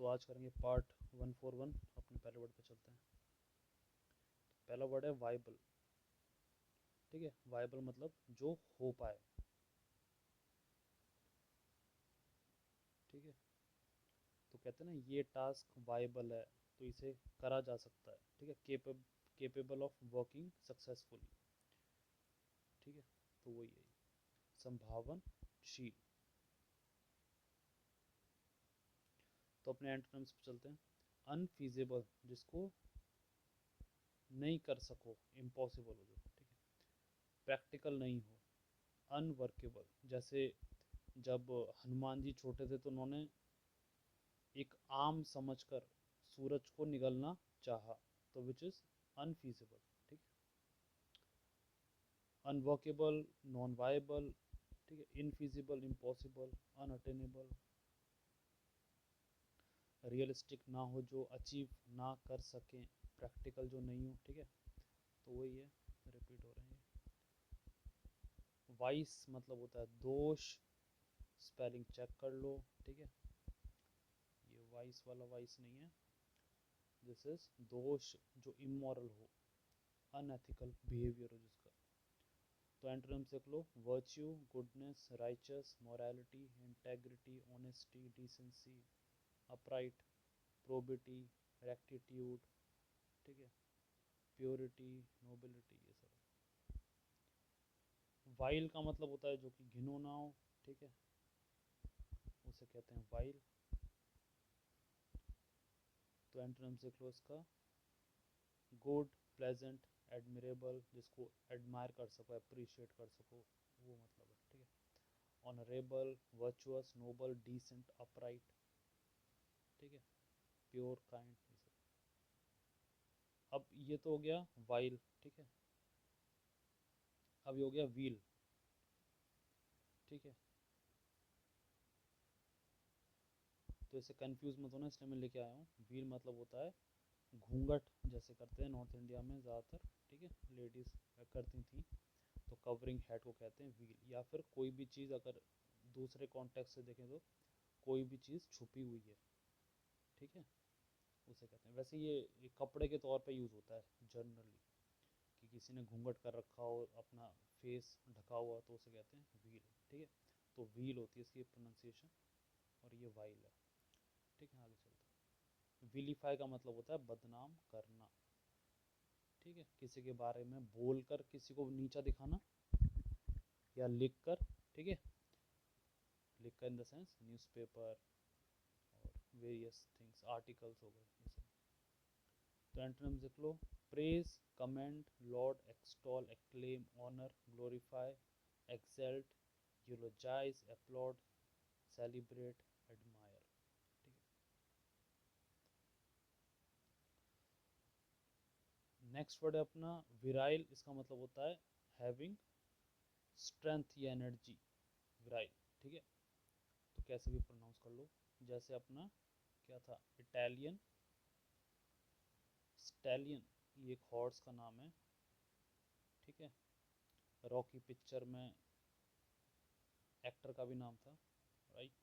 तो आज करेंगे पार्ट 141। अपने पहले वर्ड पे चलते हैं। पहला वर्ड है वाइबल। ठीक है, वाइबल मतलब जो हो पाए। ठीक है, तो कहते हैं ना ये टास्क वाइबल है, तो इसे करा जा सकता है। ठीक है, केपेबल ऑफ वर्किंग सक्सेसफुली। ठीक है, तो वही है संभावनशील। तो अपने एंटोनिम्स पे चलते हैं। अनफीजिबल, जिसको नहीं कर सको, इम्पॉसिबल हो जो। ठीक है, प्रैक्टिकल नहीं हो। अनवर्केबल, जैसे जब हनुमान जी छोटे थे तो उन्होंने एक आम समझकर सूरज को निगलना चाहा, तो विच इज अनफीजिबल। ठीक है, अनवर्केबल, नॉन वायबल। ठीक है, इनफीजिबल, इम्पॉसिबल, अनअटेनेबल। रियलिस्टिक ना हो, जो अचीव ना कर सकें। प्रैक्टिकल, जो नहीं हो। ठीक है, तो वही है, रिपीट हो रहे हैं। वाइस मतलब होता है दोष। स्पेलिंग चेक कर लो। ठीक है, ये वाइस वाला वाइस नहीं है, दिस इज दोष, जो इमोरल हो, अनएथिकल बिहेवियर हो जिसका। तो एंटोनिम्स देख लो। Virtue, goodness, righteous, morality, integrity, honesty, decency, upright, probity, rectitude. ठीक है, प्योरिटी, नोबिलिटी, ये सब। वाइल का मतलब होता है जो कि घिनौना हो। ठीक है, उसे कहते हैं वाइल। तो एंटोनिम्स देख लो इसका। गुड, प्लेजेंट, एडमिरेबल, जिसको एडमायर कर सको, अप्रिशिएट कर सको, वो मतलब है। ठीक है, honourable, virtuous, noble, decent, upright. ठीक है, प्योर, काइंड, ये सब। अब ये तो हो गया वाइल। ठीक है, अब ये हो गया व्हील। ठीक है, तो इसे कंफ्यूज मत होना, इसलिए मैं लेके आया हूँ। व्हील मतलब होता है घूंघट, जैसे करते हैं नॉर्थ इंडिया में ज़्यादातर। ठीक है, लेडीज़ करती थी, तो कवरिंग हेड को कहते हैं व्हील। या फिर कोई भी चीज़ अगर दूसरे कॉन्टेक्स्ट से देखें तो कोई भी चीज़ छुपी हुई है। ठीक है, उसे कहते हैं। वैसे ये कपड़े के तौर पे यूज़ होता है जनरली, कि किसी ने घूंघट कर रखा हो, अपना फेस ढका हुआ, तो उसे कहते हैं व्हील। ठीक है, तो व्हील होती है इसकी प्रोनाउंसिएशन, और ये वाइल है। ठीक है, आगे चलते हैं। विलीफाई का मतलब होता है बदनाम करना। ठीक है, किसी के बारे में बोलकर किसी को नीचा दिखाना, या लिख कर। ठीक है, लिख कर इन द सेंस न्यूज़पेपर और वेरियस थिंग्स, आर्टिकल्स हो गए ये सब। तो एंटोनिम्स देख लो। Praise, commend, laud, extol, acclaim, honour, glorify, exalt, eulogise, applaud, celebrate, admire. ठीक है, नेक्स्ट वर्ड है अपना विराइल। इसका मतलब होता है हैविंग स्ट्रेंथ या एनर्जी, विराइल। ठीक है, तो कैसे भी प्रोनाउंस कर लो। जैसे अपना क्या था, इटालियन स्टैलियन, ये एक हॉर्स का नाम है। ठीक है, रॉकी पिक्चर में एक्टर का भी नाम था, राइट,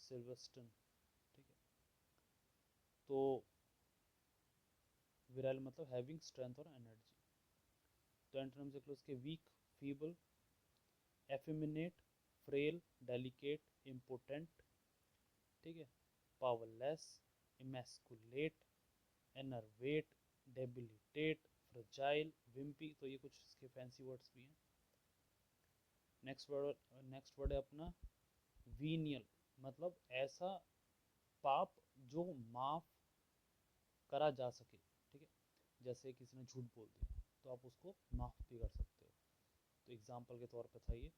सिल्वेस्टन। ठीक है, तो विराइल मतलब हैविंग स्ट्रेंथ और एनर्जी। तो एंटोनिम्स देख लो इसके। Weak, feeble, effeminate, frail, delicate, important. ठीक है, powerless, emasculate, enervate, debilitate, fragile, wimpy. तो ये कुछ इसके फैंसी वर्ड्स भी हैं। नेक्स्ट वर्ड है अपना वीनियल, मतलब ऐसा पाप जो माफ करा जा सके। ठीक है, जैसे किसी ने झूठ बोल दिया तो आप उसको माफ भी कर सकते हो। तो एग्जाम्पल के तौर पे था ये।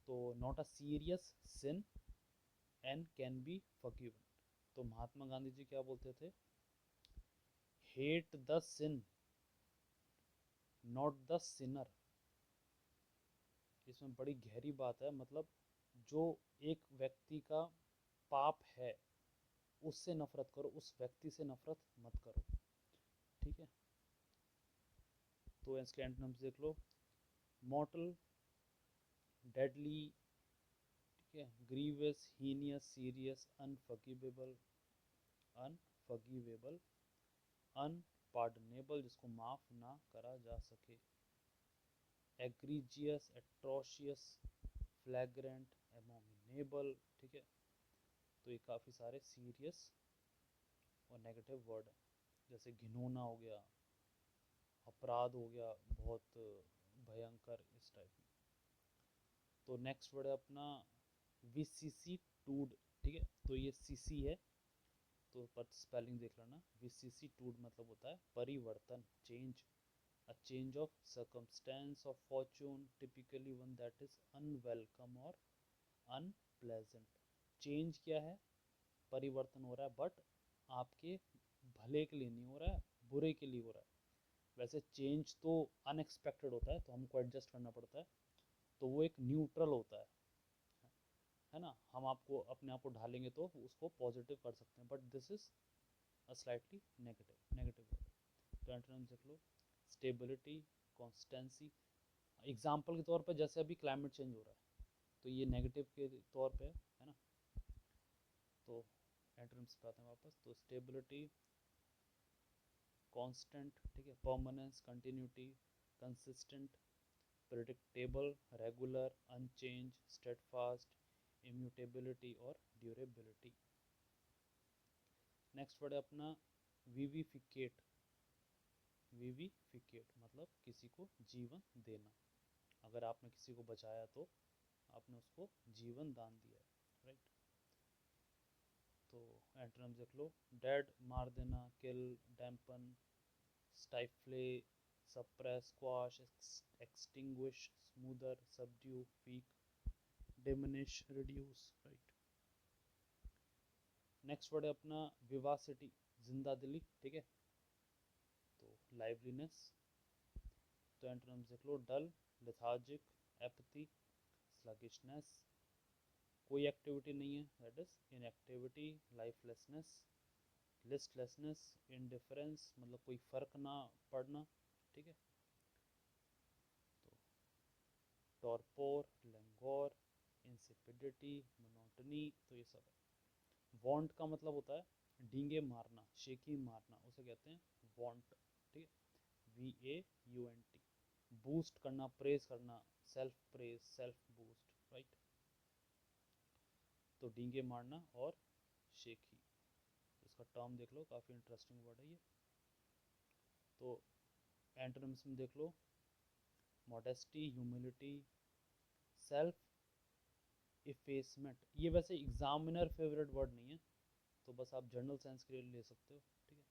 तो not a serious sin and can be forgiven. तो महात्मा गांधी जी क्या बोलते थे, hate the sin not the sinner. इसमें बड़ी गहरी बात है, मतलब जो एक व्यक्ति का पाप है उससे नफरत करो, उस व्यक्ति से नफरत मत करो। ठीक है, तो इसके एंटोनिम्स देख लो। मॉर्टल, डेडली, ठीक है, grievous, heinous, serious, unforgivable, unforgivable, unpardonable जिसको माफ ना करा जा सके, एग्रीजियस, एट्रोशियस, फ्लैग्रेंट, एबोमिनेबल, ठीक है। तो ये काफ़ी सारे सीरियस और नेगेटिव वर्ड हैं, जैसे घिनौना हो गया, अपराध हो गया, बहुत भयंकर, इस टाइप में। तो नेक्स्ट वर्ड है अपना विसिसिटूड, ठीक है। तो ये सीसी है, तो पर स्पेलिंग देख लेना। विसिसिटूड मतलब होता है परिवर्तन, change, a change of circumstance of fortune, typically one that is unwelcome or unpleasant। Change क्या है, परिवर्तन हो रहा है, बट आपके भले के लिए नहीं हो रहा है, बुरे के लिए हो रहा है। वैसे चेंज तो अनएक्सपेक्टेड होता है, तो हमको एडजस्ट करना पड़ता है, तो वो एक न्यूट्रल होता है ना। हम आपको अपने आप को ढालेंगे तो उसको पॉजिटिव कर सकते हैं, but this is a slightly negative, negative. तो एंटोनिम्स देख लो, स्टेबिलिटी, कॉन्स्टेंसी। एग्जाम्पल के तौर पे जैसे अभी क्लाइमेट चेंज हो रहा है, तो ये नेगेटिव के तौर पे है ना। तो एंटोनिम्स पे आते हैं वापस। तो स्टेबिलिटी, कांस्टेंट, ठीक है, permanence, continuity, consistent, predictable, regular, unchange, steadfast, immutability और ड्यूरेबिलिटी। नेक्स्ट वर्ड है अपना विविफिकेट। विविफिकेट मतलब किसी को जीवन देना। अगर आपने किसी को बचाया तो आपने उसको जीवन दान दिया है, राइट। तो एंटोनिम्स देख लो, डेड मार देना, kill, dampen, stifle, suppress, squash, extinguish, smother, subdue, weak, diminish, reduce, right. Next word है अपना विवासिटी, जिंदा दिली, ठीक है। तो लाइवलीनेस। तो एंटोनिम्स देख लो, डल, लेथार्जिक, एपथी, स्लगिशनेस, कोई एक्टिविटी नहीं है, दैट इज इनएक्टिविटी, लाइफलेसनेस, लिस्टलेसनेस, इंडिफरेंस मतलब कोई फर्क ना पड़ना, ठीक है। तो टॉर्पोर, लैंगोर, इंसिपिडिटी, मोनोटनी, तो ये सब है। वॉन्ट का मतलब होता है डींगे मारना, शेकी मारना, उसे कहते हैं वॉन्ट, ठीक है, VAUNT। बूस्ट करना, प्रेज करना, self praise, self boost, right. तो डींगे मारना और शेखी, इसका टर्म देख लो, काफ़ी इंटरेस्टिंग वर्ड है ये। तो एंटोनिम्स में देख लो, मॉडेस्टी, ह्यूमिलिटी, सेल्फ इफेसमेंट। ये वैसे एग्जामिनर फेवरेट वर्ड नहीं है, तो बस आप जनरल सेंस के लिए ले सकते हो, ठीक है।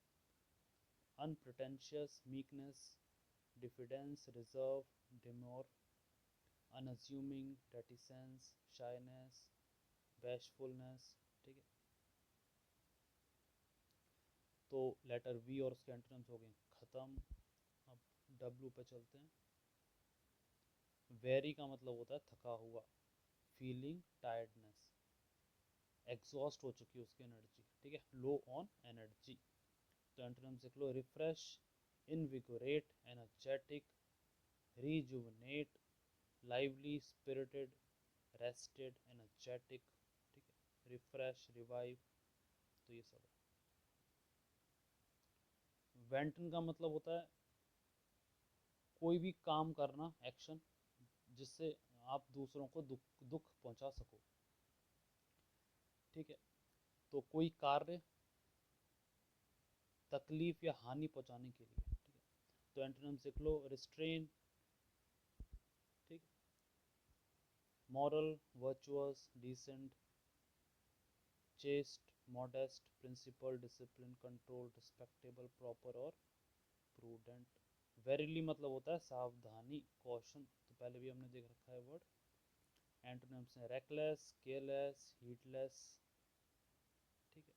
Unpretentious, meekness, diffidence, reserve, डिमोर, अनअज्यूमिंग, रेटिसेंस, shyness, बैशफुलनेस, ठीक है। तो लेटर वी और उसके एंटोनिम्स हो गए खत्म। अब डब्ल्यू पे चलते हैं। वेरी का मतलब होता है थका हुआ, फीलिंग टायर्डनेस, एग्जॉस्ट हो चुकी है उसकी एनर्जी, ठीक है, लो ऑन एनर्जी। तो एंटोनिम्स देख लो, refresh, invigorate, energetic, rejuvenate, lively, spirited, rested, energetic, ठीक है, रिफ्रेश, रिवाइव, तो ये सब है। वेंटन का मतलब होता है कोई भी काम करना, एक्शन जिससे आप दूसरों को दुख पहुंचा सको, ठीक है। तो कोई कार्य तकलीफ या हानि पहुंचाने के लिए, ठीक है। तो एंटोनिम्स देख लो, रिस्ट्रेन, ठीक, moral, virtuous, decent, chaste, modest, principle, discipline, control, respectable, proper और प्रूडेंट। वेरीली मतलब होता है सावधानी, कॉशन, तो पहले भी हमने देख रखा है वर्ड। एंटोनिम्स है रेकलेस, केयरलेस, हीडलेस, ठीक है,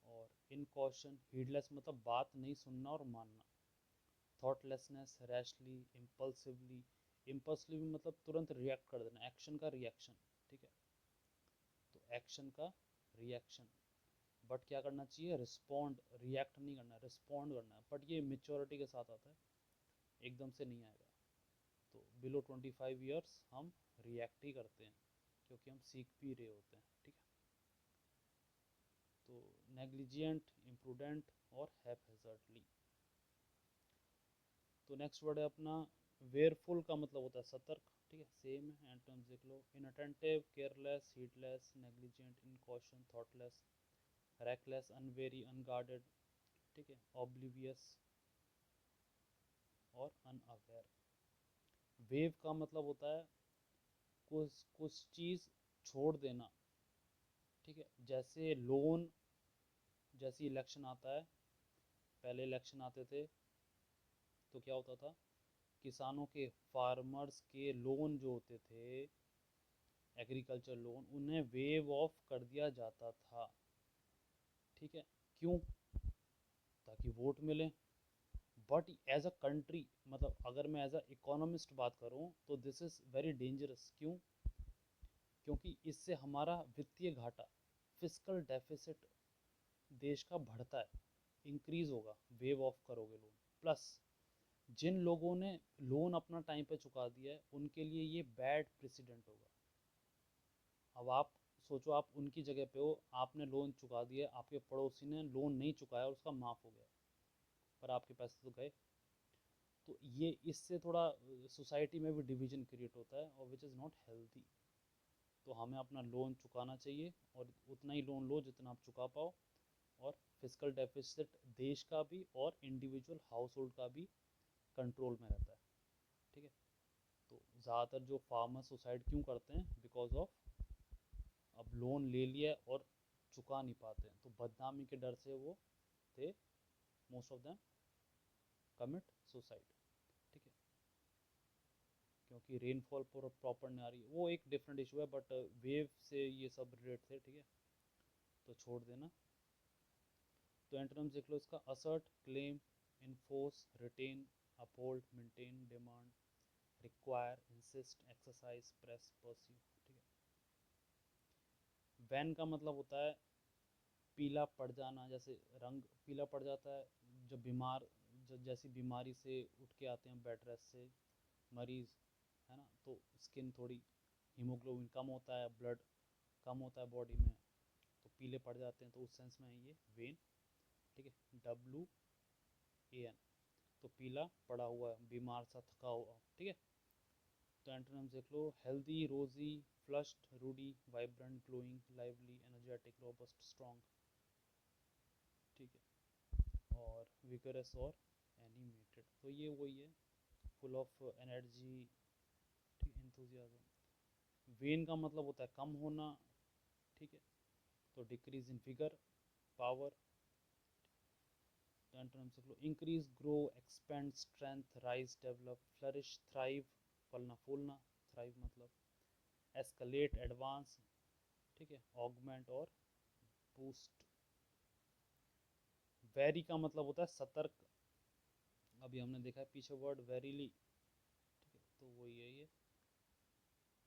और इनकॉशन, हीडलेस मतलब बात नहीं सुनना और मानना, थॉटलेसनेस, रैशली, इम्पल्सिवली, इम्पल्सिवली मतलब तुरंत रिएक्ट कर देना, एक्शन का रिएक्शन, ठीक है। तो एक्शन का रिएक्शन, बट क्या करना चाहिए, रिस्पॉन्ड, रिएक्ट नहीं करना, रिस्पॉन्ड करना है, बट ये मेच्योरिटी के साथ आता है, एकदम से नहीं आएगा। तो बिलो 25 ईयर्स हम रिएक्ट ही करते हैं, क्योंकि हम सीख भी रहे होते हैं, ठीक है। तो नेग्लिजिएंट, इम्प्रूडेंट और हैपहैज़र्डली। तो नेक्स्ट वर्ड है अपना वेयरफुल का मतलब होता है सतर्क, ठीक है, सेम है, एंटोनिम्स देख लो। Inattentive, careless, heedless, negligent, incautious, thoughtless, reckless, unwary, unguarded, ठीक है, ऑब्लिवियस और अनअवेयर। वेव का मतलब होता है कुछ कुछ चीज़ छोड़ देना, ठीक है, जैसे लोन, जैसे इलेक्शन आता है, पहले इलेक्शन आते थे तो क्या होता था, किसानों के, फार्मर्स के लोन जो होते थे, एग्रीकल्चर लोन, उन्हें वेव ऑफ कर दिया जाता था, ठीक है, क्यों, ताकि वोट मिले। बट एज अ कंट्री, मतलब अगर मैं एज अ इकोनॉमिस्ट बात करूं तो दिस इज़ वेरी डेंजरस। क्यों? क्योंकि इससे हमारा वित्तीय घाटा, फिस्कल डेफिसिट देश का बढ़ता है, इंक्रीज होगा, वेव ऑफ करोगे लोन। प्लस जिन लोगों ने लोन अपना टाइम पे चुका दिया है उनके लिए ये बैड प्रेसिडेंट होगा। अब आप सोचो, आप उनकी जगह पे हो, आपने लोन चुका दिया, आपके पड़ोसी ने लोन नहीं चुकाया और उसका माफ़ हो गया, पर आपके पैसे तो गए। तो ये इससे थोड़ा सोसाइटी में भी डिवीजन क्रिएट होता है और विच इज़ नॉट हेल्दी। तो हमें अपना लोन चुकाना चाहिए और उतना ही लोन लो जितना आप चुका पाओ, और फिजिकल डेफिसिट देश का भी और इंडिविजुअल हाउस होल्ड का भी कंट्रोल में रहता है, ठीक है। तो ज़्यादातर जो फार्मर सुसाइड क्यों करते हैं, बिकॉज ऑफ अब लोन ले लिया और चुका नहीं पाते हैं, तो बदनामी के डर से वो थे most of them commit suicide, ठीक है, क्योंकि रेनफॉल प्रॉपर नहीं आ रही है। वो एक डिफरेंट इशू है, बट वेव से ये सब रिलेट थे, ठीक है, तो छोड़ देना। तो एंटोनिम्स देख लो इसका, assert, claim, enforce, retain, uphold, maintain, demand, require, insist, exercise, press, pursue, ठीक है। वैन का मतलब होता है पीला पड़ जाना, जैसे रंग पीला पड़ जाता है जब बीमार, जैसी बीमारी से उठ के आते हैं बेड रेस्ट से मरीज़, है ना, तो स्किन थोड़ी, हीमोग्लोबिन कम होता है, ब्लड कम होता है बॉडी में, तो पीले पड़ जाते हैं, तो उस सेंस में है ये वेन, ठीक है, WAN, तो पीला पड़ा हुआ है, बीमार सा, थका हुआ, ठीक है। तो एंटोनिम्स देख लो, healthy, rosy, flushed, ruddy, vibrant, glowing, lively, energetic, robust, strong, ठीक है, और विगरस और एनिमेटेड, तो ये वही है, फुल ऑफ एनर्जी, ठीक, एंथुजियाज्म। वेन का मतलब होता है कम होना, ठीक है, तो डिक्रीज इन फिगर, पावर। तो एंटोनिम्स देख लो, increase, grow, expand, strength, rise, develop, flourish, thrive, फलना फूलना, थ्राइव मतलब एस्केलेट, एडवांस, ठीक है, ऑगमेंट और बूस्ट। वेरी का मतलब होता है सतर्क, अभी हमने देखा है पीछे वर्ड वेरीली, ठीक है, तो वही है ये।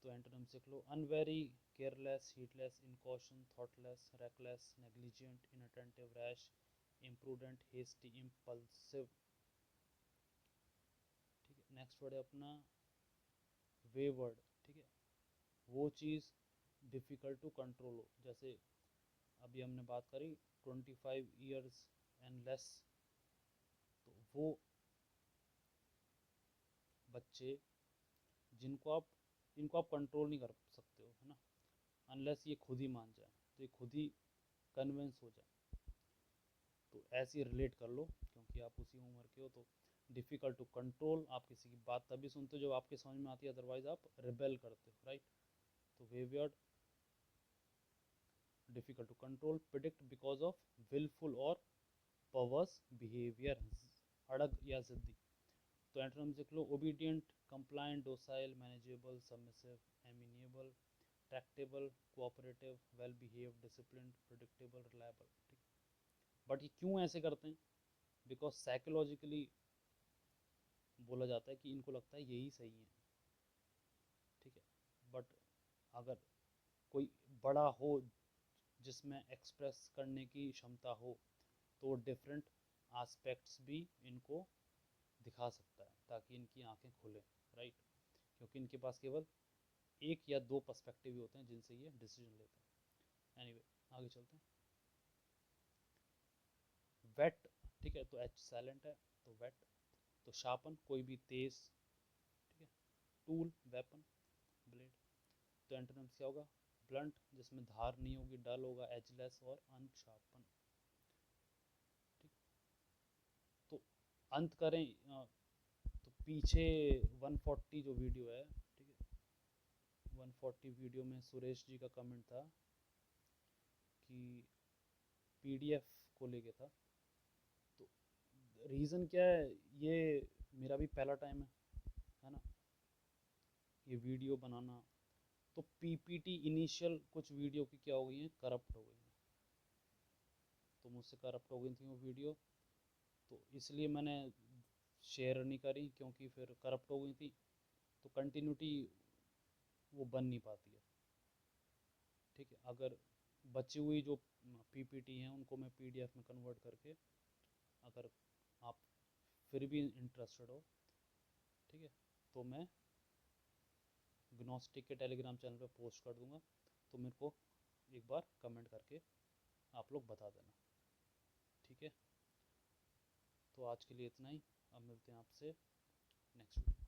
तो एंटोनिम्स देख लो, unwary, careless, heedless, incautious, thoughtless, reckless, negligent, inattentive, rash, imprudent, hasty, impulsive, ठीक है। नेक्स्ट वर्ड है अपना वेवर्ड, ठीक है, वो चीज़ डिफ़िकल्ट टू कंट्रोल हो, जैसे अभी हमने बात करी 25 years एंड लेस, तो वो बच्चे जिनको आप कंट्रोल नहीं कर सकते हो, है ना, अनलेस ये खुद ही मान जाए, तो ये खुद ही कन्विंस हो जाए, तो ऐसे ही रिलेट कर लो क्योंकि आप उसी उम्र के हो। तो डिफ़िकल्ट टू कंट्रोल, आप किसी की बात तभी सुनते हो जब आपके समझ में आती है, अदरवाइज आप रिबेल करते हो, राइट। तो wayward, difficult to control, predict because of wilful और परवर्स बिहेवियर, अड़ग या जिद्दी। तो एंटोनिम्स देख लो, obedient, compliant, docile, manageable, submissive, amenable, tractable, cooperative, well behave, discipline, predictable, reliable, ठीक। बट ये क्यों ऐसे करते हैं, बिकॉज साइकोलॉजिकली बोला जाता है कि इनको लगता है यही सही है, ठीक है। बट अगर कोई बड़ा हो जिसमें एक्सप्रेस करने की क्षमता हो, तो वो डिफरेंट आस्पेक्ट्स भी इनको दिखा सकता है ताकि इनकी आंखें खुलें, राइट, क्योंकि इनके पास केवल एक या दो पर्सपेक्टिव ही होते हैं जिनसे ये डिसीजन लेते हैं। एनीवे, आगे चलते हैं। वेट, ठीक है, तो एच साइलेंट है, तो वेट। तो शार्पन, कोई भी तेज, ठीक है, टूल, वेपन, ब्लेड। तो एंटोनिम्स क्या होगा? ब्लंट, जिसमें धार नहीं होगी, डल होगा, एजलेस और अनशार्पन। ठीक, तो अंत करें, तो पीछे 140 जो वीडियो है, ठीक है, 140 वीडियो में सुरेश जी का कमेंट था कि पीडीएफ को लेके था। तो रीज़न क्या है, ये मेरा भी पहला टाइम है ना, ये वीडियो बनाना। तो पीपीटी इनिशियल कुछ वीडियो की क्या हो गई है, करप्ट हो गई है। तो मुझसे करप्ट हो गई थी वो वीडियो, तो इसलिए मैंने शेयर नहीं करी, क्योंकि फिर करप्ट हो गई थी तो कंटिन्यूटी वो बन नहीं पाती है। ठीक है, अगर बची हुई जो पीपीटी हैं उनको मैं पीडीएफ में कन्वर्ट करके, अगर आप फिर भी इंटरेस्टेड हो, ठीक है, तो मैं ग्नोस्टिक के टेलीग्राम चैनल पे पोस्ट कर दूंगा। तो मेरे को एक बार कमेंट करके आप लोग बता देना, ठीक है। तो आज के लिए इतना ही, अब मिलते हैं आपसे नेक्स्ट वीडियो।